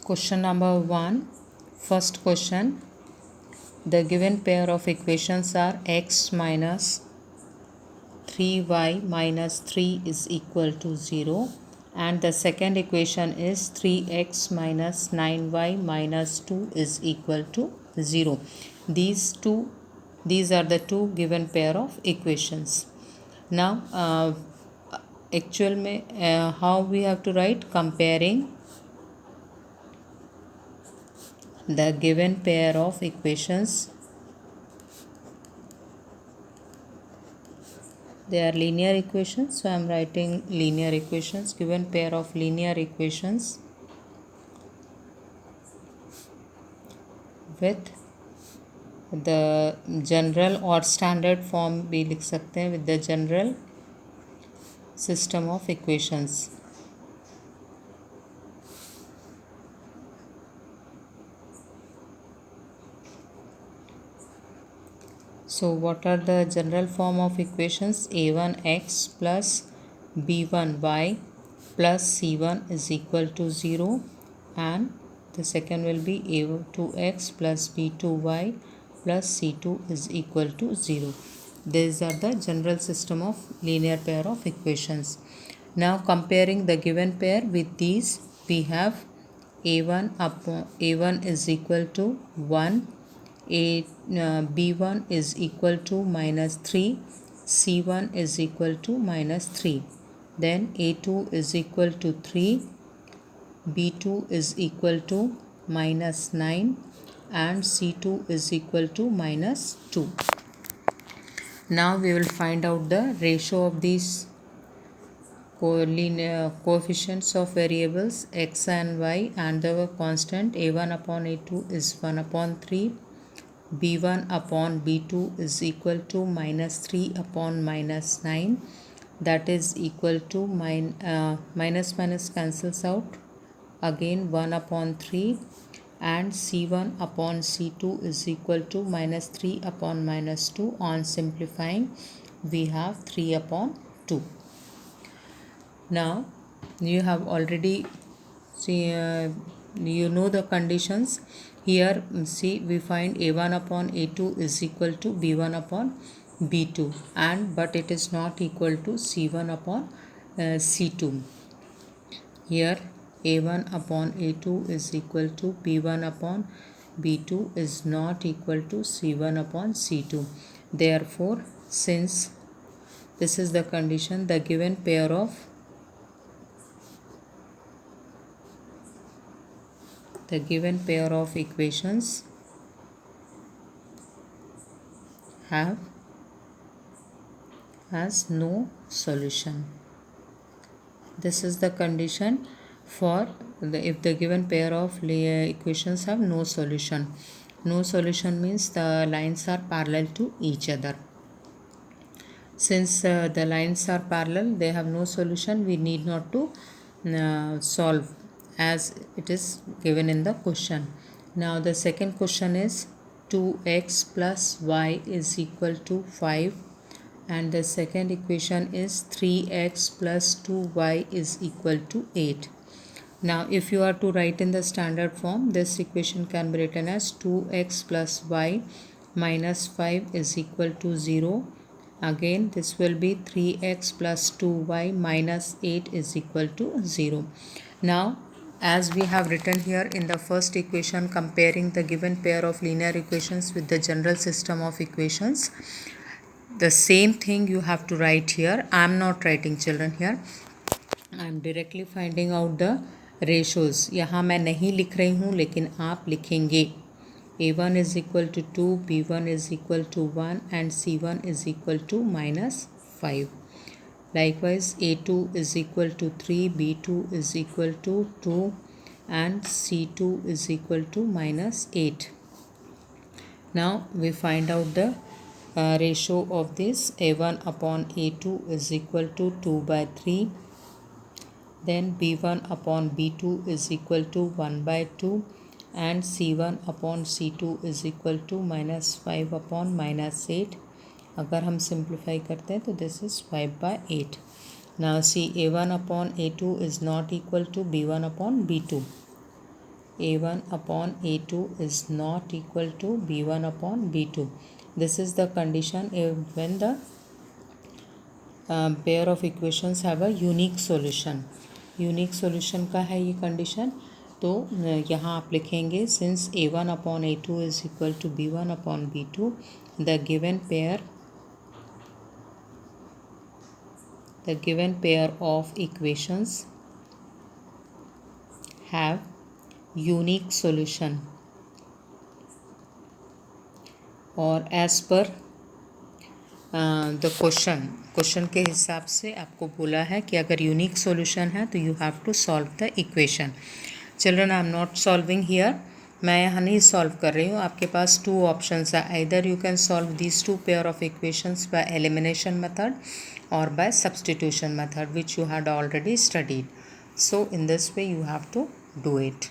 Question number 1. First question. The given pair of equations are x minus 3y minus 3 is equal to 0, and the second equation is 3x minus 9y minus 2 is equal to 0. These are the two given pair of equations. Now actual में how we have to write? Comparing the given pair of equations. They are linear equations, so I am writing linear equations. Given pair of linear equations with the general or standard form भी लिख सकते हैं, with the general system of equations. So what are the general form of equations? a1x plus b1y plus c1 is equal to 0, and the second will be a2x plus b2y plus c2 is equal to 0. These are the general system of linear pair of equations. Now comparing the given pair with these, we have a1 is equal to 1, b1 is equal to minus 3, c1 is equal to minus 3. Then a2 is equal to 3, b2 is equal to minus 9, and c2 is equal to minus 2. Now we will find out the ratio of these coefficients of variables x and y, and the constant a1 upon a2 is 1 upon 3, b1 upon b2 is equal to minus 3 upon minus 9, that is equal to minus minus cancels out, again 1 upon 3, and c1 upon c2 is equal to minus 3 upon minus 2. On simplifying, we have 3 upon 2. Now you have already you know the conditions. Here see, we find a1 upon a2 is equal to b1 upon b2, but it is not equal to c1 upon c2. Here a1 upon a2 is equal to b1 upon b2 is not equal to c1 upon c2. Therefore, since this is the condition, the given pair of equations has no solution. This is the condition for if the given pair of equations have no solution. No solution means the lines are parallel to each other. Since the lines are parallel, they have no solution. We need not to solve as it is given in the question. Now the second question is 2x plus y is equal to 5, and the second equation is 3x plus 2y is equal to 8. Now if you are to write in the standard form, this equation can be written as 2x plus y minus 5 is equal to 0. Again this will be 3x plus 2y minus 8 is equal to 0. Now as we have written here in the first equation, comparing the given pair of linear equations with the general system of equations, the same thing you have to write here. I am not writing, children, here. I am directly finding out the ratios. यहाँ मैं नहीं लिख रही हूँ, लेकिन आप लिखेंगे. a1 is equal to 2, b1 is equal to 1, and c1 is equal to minus 5. Likewise, a2 is equal to 3, b2 is equal to 2, and c2 is equal to minus 8. Now we find out the ratio of this. a1 upon a2 is equal to 2 by 3. Then b1 upon b2 is equal to 1 by 2, and c1 upon c2 is equal to minus 5 upon minus 8. अगर हम simplify करते हैं तो this is 5 by 8. Now see, a1 upon a2 is not equal to b1 upon b2. a1 upon a2 is not equal to b1 upon b2. This is the condition when the pair of equations have a unique solution. Unique solution का है ये condition. तो यहाँ आप लिखेंगे since a1 upon a2 is equal to b1 upon b2, the given pair of equations have unique solution. और as per the question के हिसाब से आपको बोला है कि अगर यूनिक सॉल्यूशन है तो you have to solve the equation. Children, I am not solving here. मैं यहाँ नहीं सॉल्व कर रही हूँ. आपके पास टू ऑप्शंस है. Either you can solve these two pair of equations by elimination method और by substitution method, which you had already studied. So in this way you have to do it.